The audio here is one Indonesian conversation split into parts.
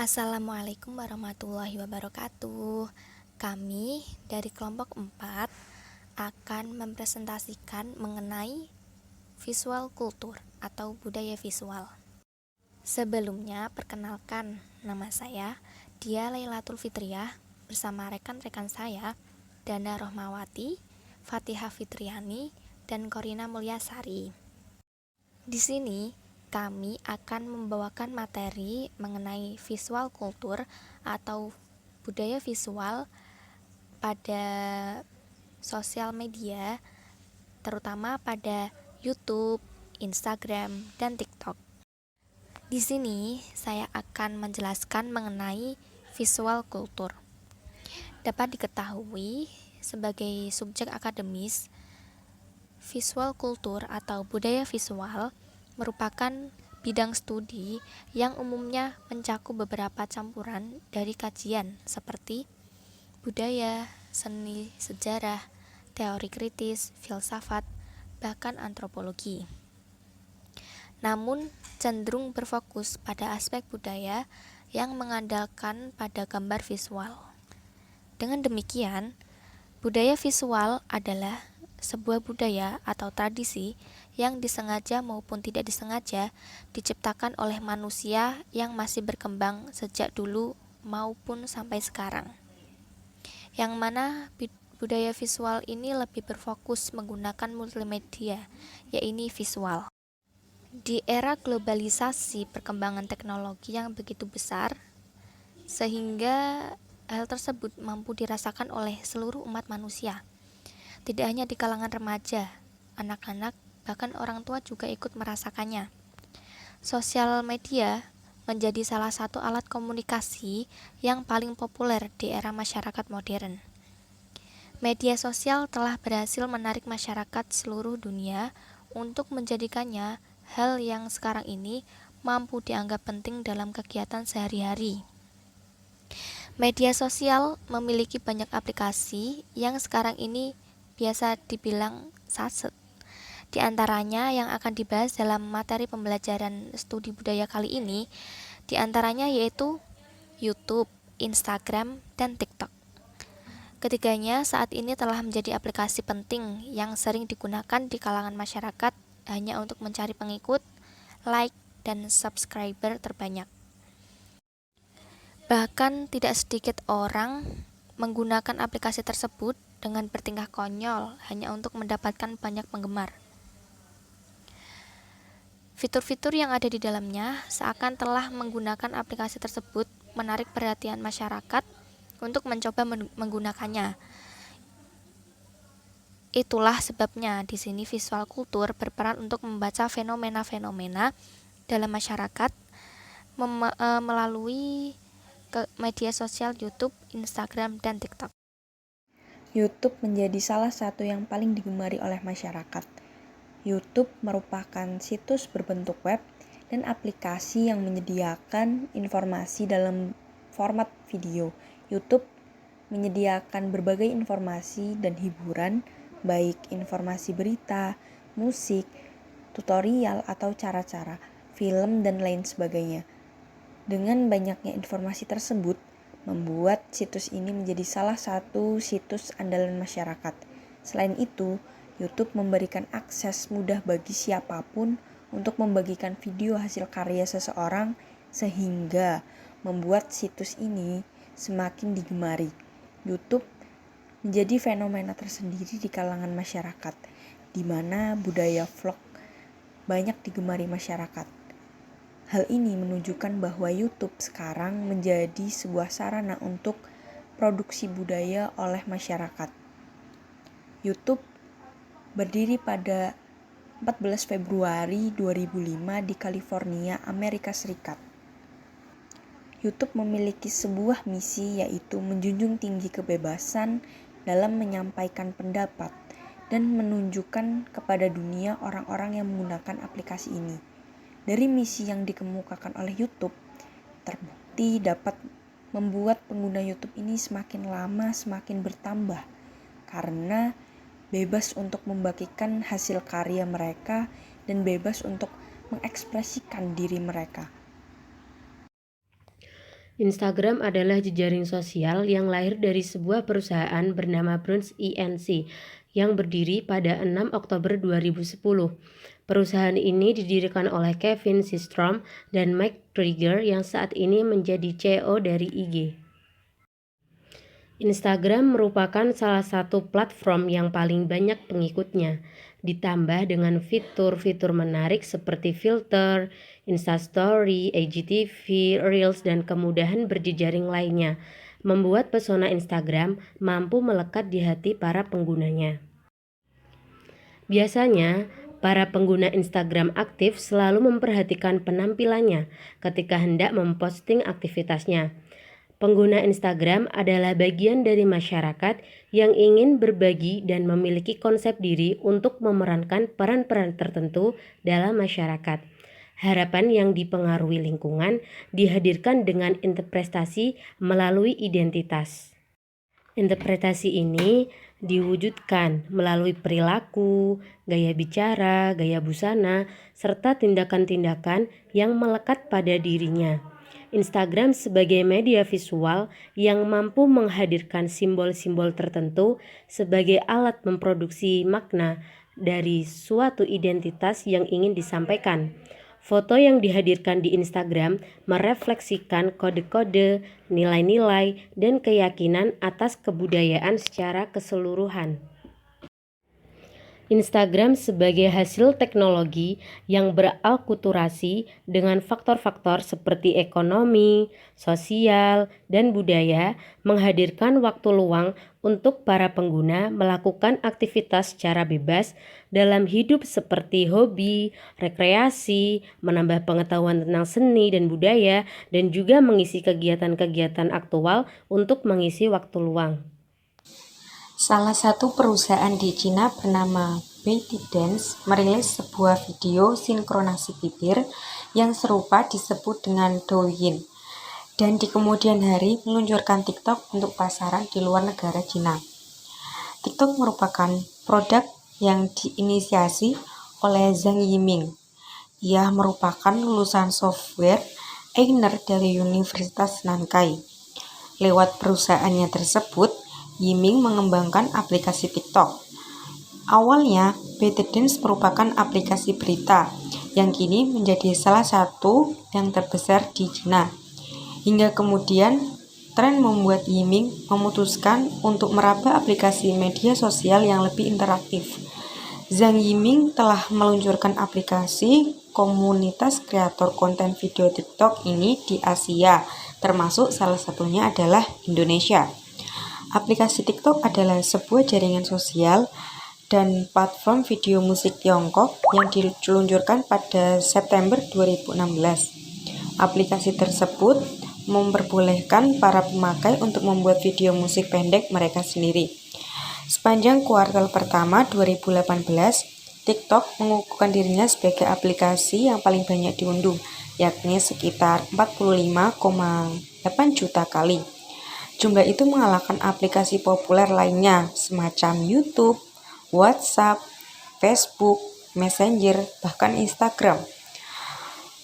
Assalamualaikum warahmatullahi wabarakatuh. Kami dari kelompok 4 akan mempresentasikan mengenai visual kultur atau budaya visual. Sebelumnya, perkenalkan, nama saya Dia Lailatul Fitriah bersama rekan-rekan saya Dana Rohmawati, Fatihah Fitriani, dan Korina Mulyasari. Di sini kami akan membawakan materi mengenai visual kultur atau budaya visual pada sosial media, terutama pada YouTube, Instagram, dan TikTok. Di sini saya akan menjelaskan mengenai visual kultur. Dapat diketahui sebagai subjek akademis, visual kultur atau budaya visual merupakan bidang studi yang umumnya mencakup beberapa campuran dari kajian seperti budaya, seni, sejarah, teori kritis, filsafat, bahkan antropologi. Namun cenderung berfokus pada aspek budaya yang mengandalkan pada gambar visual. Dengan demikian, budaya visual adalah sebuah budaya atau tradisi yang disengaja maupun tidak disengaja diciptakan oleh manusia yang masih berkembang sejak dulu maupun sampai sekarang. Yang mana budaya visual ini lebih berfokus menggunakan multimedia, yaitu visual. Di era globalisasi perkembangan teknologi yang begitu besar, sehingga hal tersebut mampu dirasakan oleh seluruh umat manusia. Tidak hanya di kalangan remaja, anak-anak, bahkan orang tua juga ikut merasakannya. Sosial media menjadi salah satu alat komunikasi yang paling populer di era masyarakat modern. Media sosial telah berhasil menarik masyarakat seluruh dunia untuk menjadikannya hal yang sekarang ini mampu dianggap penting dalam kegiatan sehari-hari. Media sosial memiliki banyak aplikasi yang sekarang ini biasa dibilang saset. Di antaranya yang akan dibahas dalam materi pembelajaran studi budaya kali ini, di antaranya yaitu YouTube, Instagram, dan TikTok. Ketiganya saat ini telah menjadi aplikasi penting yang sering digunakan di kalangan masyarakat hanya untuk mencari pengikut, like, dan subscriber terbanyak. Bahkan tidak sedikit orang menggunakan aplikasi tersebut dengan bertingkah konyol hanya untuk mendapatkan banyak penggemar. Fitur-fitur yang ada di dalamnya seakan telah menggunakan aplikasi tersebut menarik perhatian masyarakat untuk mencoba menggunakannya. Itulah sebabnya di sini visual kultur berperan untuk membaca fenomena-fenomena dalam masyarakat melalui media sosial YouTube, Instagram, dan TikTok. YouTube menjadi salah satu yang paling digemari oleh masyarakat. YouTube merupakan situs berbentuk web dan aplikasi yang menyediakan informasi dalam format video. YouTube menyediakan berbagai informasi dan hiburan, baik informasi berita, musik, tutorial atau cara-cara, film, dan lain sebagainya. Dengan banyaknya informasi tersebut, membuat situs ini menjadi salah satu situs andalan masyarakat. Selain itu, YouTube memberikan akses mudah bagi siapapun untuk membagikan video hasil karya seseorang sehingga membuat situs ini semakin digemari. YouTube menjadi fenomena tersendiri di kalangan masyarakat, di mana budaya vlog banyak digemari masyarakat. Hal ini menunjukkan bahwa YouTube sekarang menjadi sebuah sarana untuk produksi budaya oleh masyarakat. YouTube berdiri pada 14 Februari 2005 di California, Amerika Serikat. YouTube memiliki sebuah misi, yaitu menjunjung tinggi kebebasan dalam menyampaikan pendapat dan menunjukkan kepada dunia orang-orang yang menggunakan aplikasi ini. Dari misi yang dikemukakan oleh YouTube, terbukti dapat membuat pengguna YouTube ini semakin lama semakin bertambah karena bebas untuk membagikan hasil karya mereka dan bebas untuk mengekspresikan diri mereka. Instagram adalah jejaring sosial yang lahir dari sebuah perusahaan bernama Brands Inc. yang berdiri pada 6 Oktober 2010. Perusahaan ini didirikan oleh Kevin Systrom dan Mike Krieger yang saat ini menjadi CEO dari IG. Instagram merupakan salah satu platform yang paling banyak pengikutnya, ditambah dengan fitur-fitur menarik seperti filter, Instastory, IGTV, Reels, dan kemudahan berjejaring lainnya, membuat pesona Instagram mampu melekat di hati para penggunanya. Biasanya, para pengguna Instagram aktif selalu memperhatikan penampilannya ketika hendak memposting aktivitasnya. Pengguna Instagram adalah bagian dari masyarakat yang ingin berbagi dan memiliki konsep diri untuk memerankan peran-peran tertentu dalam masyarakat. Harapan yang dipengaruhi lingkungan dihadirkan dengan interpretasi melalui identitas. Interpretasi ini diwujudkan melalui perilaku, gaya bicara, gaya busana, serta tindakan-tindakan yang melekat pada dirinya. Instagram sebagai media visual yang mampu menghadirkan simbol-simbol tertentu sebagai alat memproduksi makna dari suatu identitas yang ingin disampaikan. Foto yang dihadirkan di Instagram merefleksikan kode-kode, nilai-nilai, dan keyakinan atas kebudayaan secara keseluruhan. Instagram sebagai hasil teknologi yang berakulturasi dengan faktor-faktor seperti ekonomi, sosial, dan budaya menghadirkan waktu luang untuk para pengguna melakukan aktivitas secara bebas dalam hidup seperti hobi, rekreasi, menambah pengetahuan tentang seni dan budaya, dan juga mengisi kegiatan-kegiatan aktual untuk mengisi waktu luang. Salah satu perusahaan di Cina bernama ByteDance merilis sebuah video sinkronasi bibir yang serupa disebut dengan Douyin, dan di kemudian hari meluncurkan TikTok untuk pasaran di luar negara Cina. TikTok merupakan produk yang diinisiasi oleh Zhang Yiming. Ia merupakan lulusan software engineer dari Universitas Nankai. Lewat perusahaannya tersebut, Yiming mengembangkan aplikasi TikTok. Awalnya, ByteDance merupakan aplikasi berita yang kini menjadi salah satu yang terbesar di Cina. Hingga kemudian, tren membuat Yiming memutuskan untuk meraba aplikasi media sosial yang lebih interaktif. Zhang Yiming telah meluncurkan aplikasi komunitas kreator konten video TikTok ini di Asia, termasuk salah satunya adalah Indonesia. Aplikasi TikTok adalah sebuah jaringan sosial dan platform video musik Tiongkok yang diluncurkan pada September 2016. Aplikasi tersebut memperbolehkan para pemakai untuk membuat video musik pendek mereka sendiri. Sepanjang kuartal pertama 2018, TikTok mengukuhkan dirinya sebagai aplikasi yang paling banyak diunduh, yakni sekitar 45,8 juta kali. Jumlah itu mengalahkan aplikasi populer lainnya semacam YouTube, WhatsApp, Facebook, Messenger, bahkan Instagram.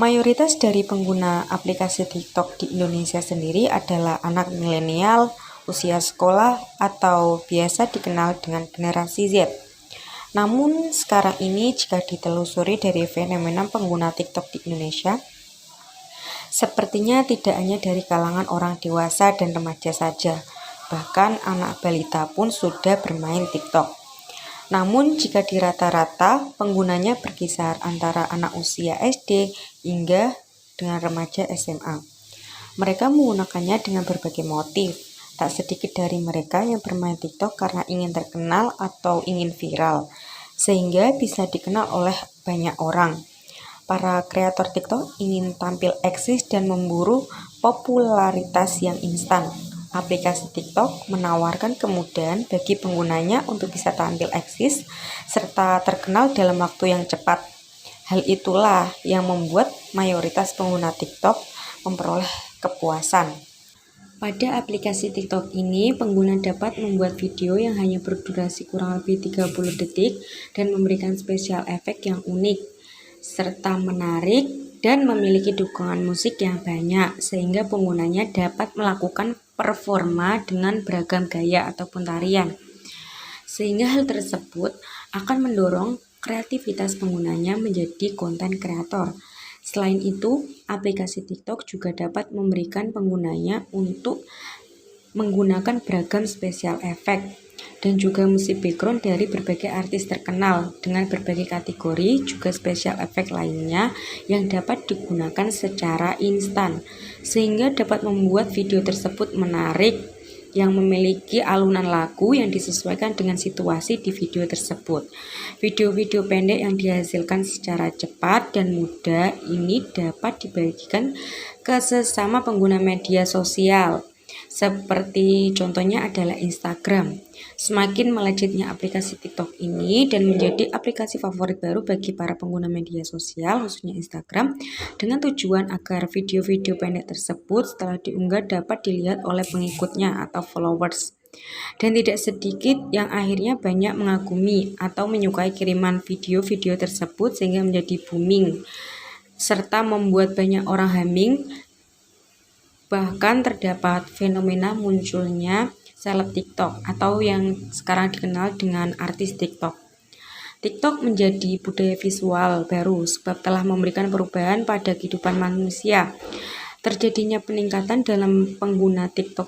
Mayoritas dari pengguna aplikasi TikTok di Indonesia sendiri adalah anak milenial, usia sekolah, atau biasa dikenal dengan generasi Z. Namun sekarang ini jika ditelusuri dari fenomena pengguna TikTok di Indonesia, sepertinya tidak hanya dari kalangan orang dewasa dan remaja saja, bahkan anak balita pun sudah bermain TikTok. Namun jika di rata-rata, penggunanya berkisar antara anak usia SD hingga dengan remaja SMA. Mereka menggunakannya dengan berbagai motif. Tak sedikit dari mereka yang bermain TikTok karena ingin terkenal atau ingin viral, sehingga bisa dikenal oleh banyak orang. Para kreator TikTok ingin tampil eksis dan memburu popularitas yang instan. Aplikasi TikTok menawarkan kemudahan bagi penggunanya untuk bisa tampil eksis serta terkenal dalam waktu yang cepat. Hal itulah yang membuat mayoritas pengguna TikTok memperoleh kepuasan. Pada aplikasi TikTok ini, pengguna dapat membuat video yang hanya berdurasi kurang lebih 30 detik dan memberikan spesial efek yang unik serta menarik dan memiliki dukungan musik yang banyak sehingga penggunanya dapat melakukan performa dengan beragam gaya ataupun tarian. Sehingga hal tersebut akan mendorong kreativitas penggunanya menjadi konten kreator. Selain itu, aplikasi TikTok juga dapat memberikan penggunanya untuk menggunakan beragam spesial efek dan juga musik background dari berbagai artis terkenal dengan berbagai kategori juga spesial efek lainnya yang dapat digunakan secara instan sehingga dapat membuat video tersebut menarik yang memiliki alunan lagu yang disesuaikan dengan situasi di video tersebut. Video-video pendek yang dihasilkan secara cepat dan mudah ini dapat dibagikan ke sesama pengguna media sosial. Seperti contohnya adalah Instagram. Semakin melejitnya aplikasi TikTok ini dan menjadi aplikasi favorit baru bagi para pengguna media sosial, khususnya Instagram, dengan tujuan agar video-video pendek tersebut setelah diunggah dapat dilihat oleh pengikutnya atau followers. Dan tidak sedikit yang akhirnya banyak mengagumi atau menyukai kiriman video-video tersebut sehingga menjadi booming, serta membuat banyak orang humming. Bahkan terdapat fenomena munculnya seleb TikTok atau yang sekarang dikenal dengan artis TikTok. TikTok menjadi budaya visual baru sebab telah memberikan perubahan pada kehidupan manusia. Terjadinya peningkatan dalam pengguna TikTok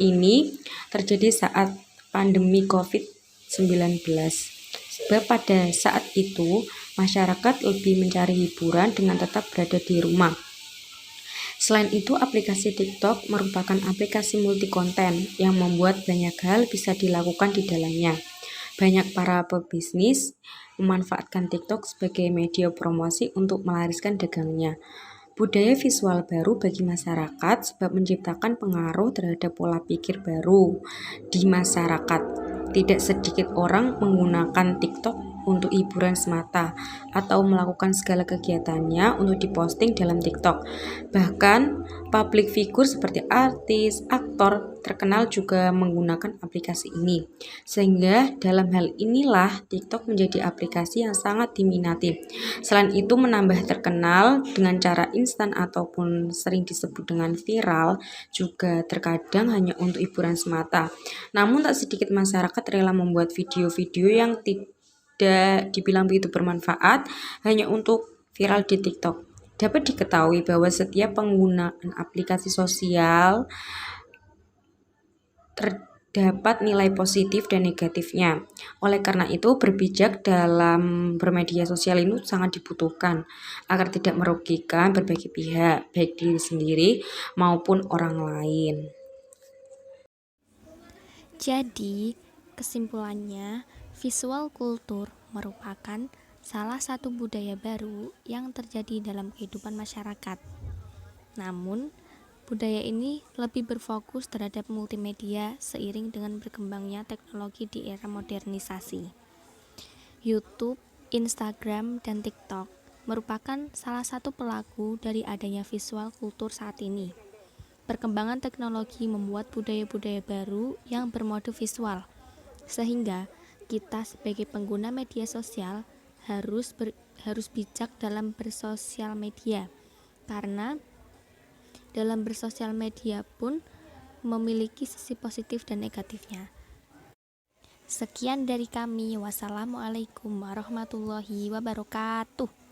ini terjadi saat pandemi COVID-19. Sebab pada saat itu masyarakat lebih mencari hiburan dengan tetap berada di rumah. Selain itu, aplikasi TikTok merupakan aplikasi multi konten yang membuat banyak hal bisa dilakukan di dalamnya. Banyak para pebisnis memanfaatkan TikTok sebagai media promosi untuk melariskan dagangnya. Budaya visual baru bagi masyarakat sebab menciptakan pengaruh terhadap pola pikir baru di masyarakat. Tidak sedikit orang menggunakan TikTok untuk hiburan semata atau melakukan segala kegiatannya untuk diposting dalam TikTok. Bahkan public figure seperti artis, aktor terkenal juga menggunakan aplikasi ini. Sehingga dalam hal inilah TikTok menjadi aplikasi yang sangat diminati. Selain itu menambah terkenal dengan cara instan ataupun sering disebut dengan viral juga terkadang hanya untuk hiburan semata. Namun tak sedikit masyarakat rela membuat video-video yang tidak dibilang begitu bermanfaat hanya untuk viral di TikTok. Dapat diketahui bahwa setiap penggunaan aplikasi sosial terdapat nilai positif dan negatifnya. Oleh karena itu, berbijak dalam bermedia sosial ini sangat dibutuhkan agar tidak merugikan berbagai pihak, baik diri sendiri maupun orang lain. Jadi, kesimpulannya, visual kultur merupakan salah satu budaya baru yang terjadi dalam kehidupan masyarakat. Namun, budaya ini lebih berfokus terhadap multimedia seiring dengan berkembangnya teknologi di era modernisasi. YouTube, Instagram, dan TikTok merupakan salah satu pelaku dari adanya visual kultur saat ini. Perkembangan teknologi membuat budaya-budaya baru yang bermode visual, sehingga kita sebagai pengguna media sosial harus bijak dalam bersosial media, karena dalam bersosial media pun memiliki sisi positif dan negatifnya. Sekian dari kami. Wassalamualaikum warahmatullahi wabarakatuh.